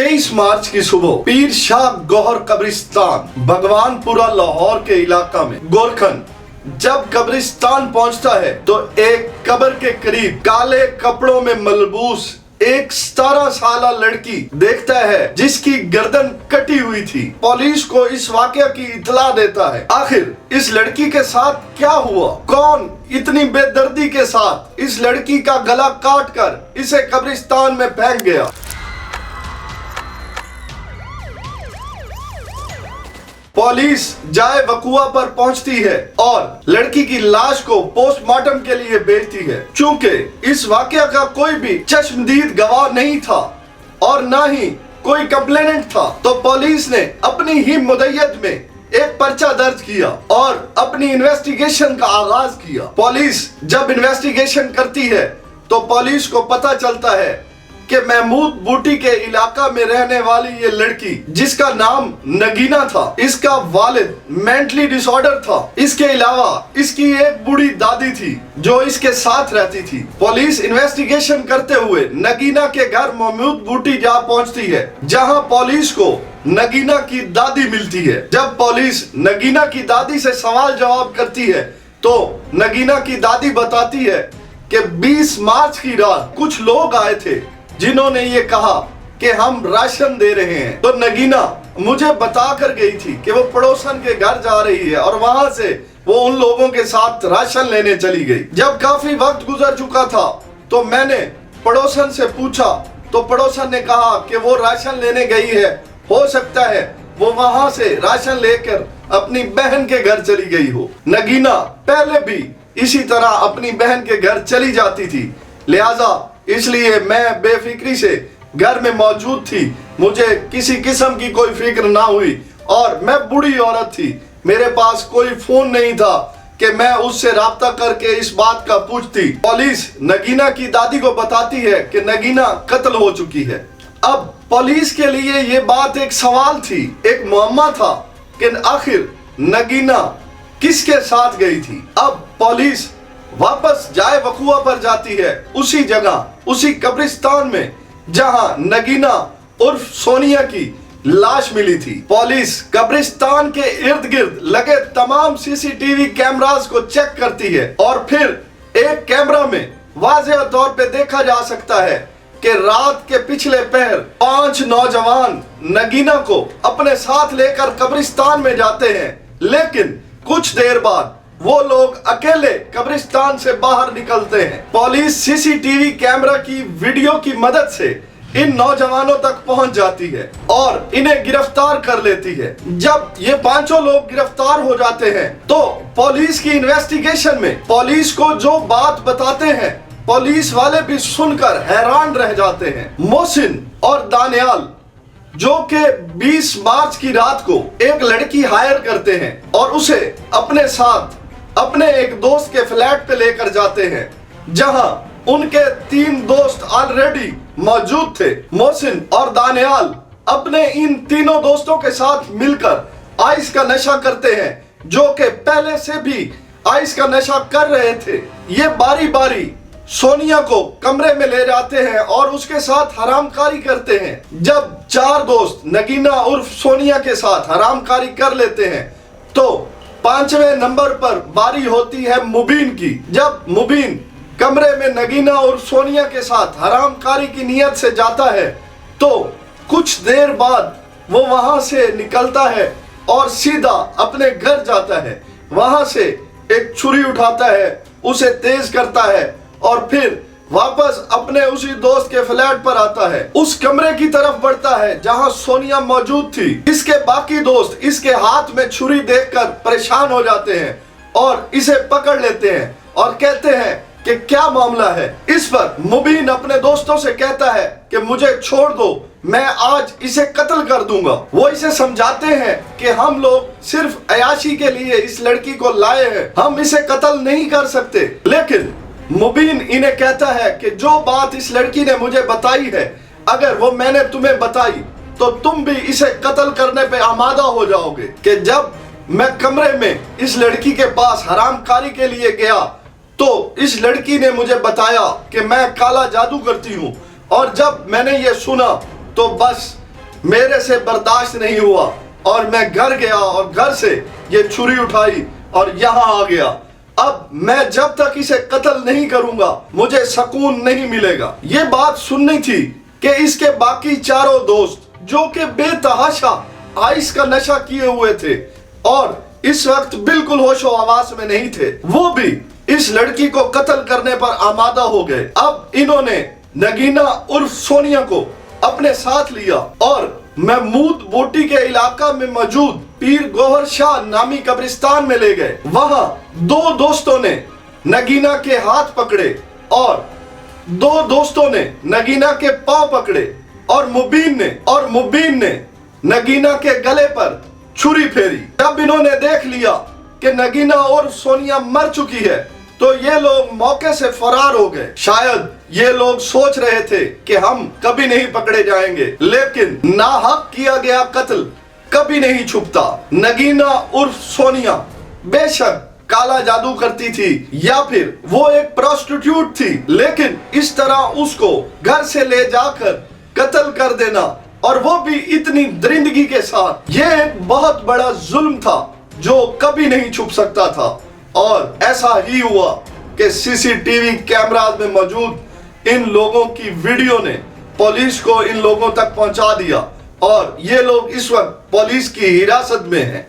23 मार्च की सुबह पीर शाह गौहर कब्रिस्तान भगवानपुरा लाहौर के इलाका में गोरखन जब कब्रिस्तान पहुंचता है तो एक कब्र के करीब काले कपड़ों में मलबूस एक 17 साल लड़की देखता है जिसकी गर्दन कटी हुई थी। पुलिस को इस वाकया की इत्तला देता है। आखिर इस लड़की के साथ क्या हुआ? कौन इतनी बेदर्दी के साथ इस लड़की का गला काट कर इसे कब्रिस्तान में फेंक गया? पुलिस जाए वकुआ पर पहुंचती है और लड़की की लाश को पोस्टमार्टम के लिए भेजती है। चूंकि इस वाकया का कोई भी चश्मदीद गवाह नहीं था और न ही कोई कंप्लेनेंट था, तो पुलिस ने अपनी ही मुद्दत में एक पर्चा दर्ज किया और अपनी इन्वेस्टिगेशन का आगाज किया। पुलिस जब इन्वेस्टिगेशन करती है तो पुलिस को पता चलता है कि महमूद बूटी के इलाका में रहने वाली ये लड़की जिसका नाम नगीना था, इसका वालिद मेंटली डिसऑर्डर था। इसके अलावा इसकी एक बूढ़ी दादी थी जो इसके साथ रहती थी। पुलिस इन्वेस्टिगेशन करते हुए नगीना के घर महमूद बूटी जा पहुंचती है, जहां पुलिस को नगीना की दादी मिलती है। जब पुलिस नगीना की दादी से सवाल जवाब करती है तो नगीना की दादी बताती है कि 20 मार्च की रात कुछ लोग आए थे जिन्होंने ये कहा कि हम राशन दे रहे हैं। तो नगीना मुझे बता कर गई थी कि वो पड़ोसन के घर जा रही है और वहां से वो उन लोगों के साथ राशन लेने चली गई। जब काफी वक्त गुजर चुका था तो मैंने पड़ोसन से पूछा तो पड़ोसन ने कहा कि वो राशन लेने गई है, हो सकता है वो वहां से राशन लेकर अपनी बहन के घर चली गई हो। नगीना पहले भी इसी तरह अपनी बहन के घर चली जाती थी, लिहाजा इसलिए मैं बेफिक्री से घर में मौजूद थी। मुझे किसी किस्म की कोई फिक्र ना हुई और मैं बूढ़ी औरत थी, मेरे पास कोई फोन नहीं था कि मैं उससे राब्ता करके इस बात का पूछती। पुलिस नगीना की दादी को बताती है कि नगीना कत्ल हो चुकी है। अब पुलिस के लिए ये बात एक सवाल थी, एक मुअम्मा था कि आखिर नगीना किसके साथ गई थी। अब पुलिस वापस जाए वकुआ पर जाती है, उसी जगह उसी कब्रिस्तान में जहां नगीना उर्फ सोनिया की लाश मिली थी। पुलिस कब्रिस्तान के इर्द गिर्द लगे तमाम सीसीटीवी कैमरास को चेक करती है और फिर एक कैमरा में वाज़ेह तौर पे देखा जा सकता है कि रात के पिछले पहर 5 नौजवान नगीना को अपने साथ लेकर कब्रिस्तान में जाते हैं, लेकिन कुछ देर बाद वो लोग अकेले कब्रिस्तान से बाहर निकलते हैं। पुलिस सीसीटीवी कैमरा की वीडियो की मदद से इन नौजवानों तक पहुंच जाती है और इन्हें गिरफ्तार कर लेती है। जब ये 5 लोग गिरफ्तार हो जाते हैं तो पुलिस की इन्वेस्टिगेशन में पुलिस को जो बात बताते हैं पुलिस वाले भी सुनकर हैरान रह जाते हैं। मोहसिन और दानियाल जो कि 20 मार्च की रात को एक लड़की हायर करते हैं और उसे अपने साथ अपने एक दोस्त के फ्लैट पे लेकर जाते हैं, जहां उनके 3 दोस्त ऑलरेडी मौजूद थे। मोहसिन और दानियाल अपने इन तीनों दोस्तों के साथ मिलकर आइस का नशा करते हैं, जो कि पहले से भी आइस का नशा कर रहे थे। ये बारी बारी सोनिया को कमरे में ले जाते हैं और उसके साथ हरामकारी करते हैं। जब 4 दोस्त नगीना उर्फ सोनिया के साथ हरामकारी कर लेते हैं तो 5वें नंबर पर बारी होती है मुबीन की। जब मुबीन कमरे में नगीना और सोनिया के साथ हरामकारी की नियत से जाता है तो कुछ देर बाद वो वहां से निकलता है और सीधा अपने घर जाता है। वहां से एक छुरी उठाता है, उसे तेज करता है और फिर वापस अपने उसी दोस्त के फ्लैट पर आता है। उस कमरे की तरफ बढ़ता है जहां सोनिया मौजूद थी। इसके बाकी दोस्त इसके हाथ में छुरी देखकर परेशान हो जाते हैं और इसे पकड़ लेते हैं और कहते हैं कि क्या मामला है। इस पर मुबीन अपने दोस्तों से कहता है कि मुझे छोड़ दो, मैं आज इसे कत्ल कर दूंगा। वो इसे समझाते हैं कि हम लोग सिर्फ अयाशी के लिए इस लड़की को लाए हैं, हम इसे कत्ल नहीं कर सकते। लेकिन मुबीन इन्हें कहता है कि जो बात इस लड़की ने मुझे बताई है, अगर वो मैंने तुम्हें बताई तो तुम भी इसे कत्ल करने पे आमादा हो जाओगे। कि जब मैं कमरे में इस लड़की के पास हरामकारी के लिए गया तो इस लड़की ने मुझे बताया कि मैं काला जादू करती हूँ और जब मैंने ये सुना तो बस मेरे से बर्दाश्त नहीं हुआ और मैं घर गया और घर से ये छुरी उठाई और यहाँ आ गया। अब मैं जब तक इसे कत्ल नहीं करूंगा मुझे सुकून नहीं मिलेगा। ये बात सुननी थी कि इसके बाकी चारों दोस्त जो कि बेतहाशा आइस का नशा किए हुए थे और इस वक्त बिल्कुल होशो हवास में नहीं थे, वो भी इस लड़की को कत्ल करने पर आमादा हो गए। अब इन्होंने नगीना उर्फ सोनिया को अपने साथ लिया और महमूद बोटी के इलाका में मौजूद पीर गोहर शाह नामी कब्रिस्तान में ले गए। वहां दो दोस्तों ने नगीना के हाथ पकड़े और दो दोस्तों ने नगीना के पांव पकड़े और मुबीन ने नगीना के गले पर छुरी फेरी। जब इन्होंने देख लिया कि नगीना और सोनिया मर चुकी है तो ये लोग मौके से फरार हो गए। शायद ये लोग सोच रहे थे कि हम कभी नहीं पकड़े जाएंगे, लेकिन नाहक किया गया कत्ल कभी नहीं छुपता। नगीना उर्फ सोनिया बेशक काला जादू करती थी या फिर वो एक प्रोस्टिट्यूट थी, लेकिन इस तरह उसको घर से ले जाकर कत्ल कर देना और वो भी इतनी दरिंदगी के साथ, ये एक बहुत बड़ा जुल्म था जो कभी नहीं छुप सकता था। और ऐसा ही हुआ कि सीसीटीवी कैमरास में मौजूद इन लोगों की वीडियो ने पुलिस को इन लोगों तक पहुंचा दिया और ये लोग इस वक्त पुलिस की हिरासत में हैं।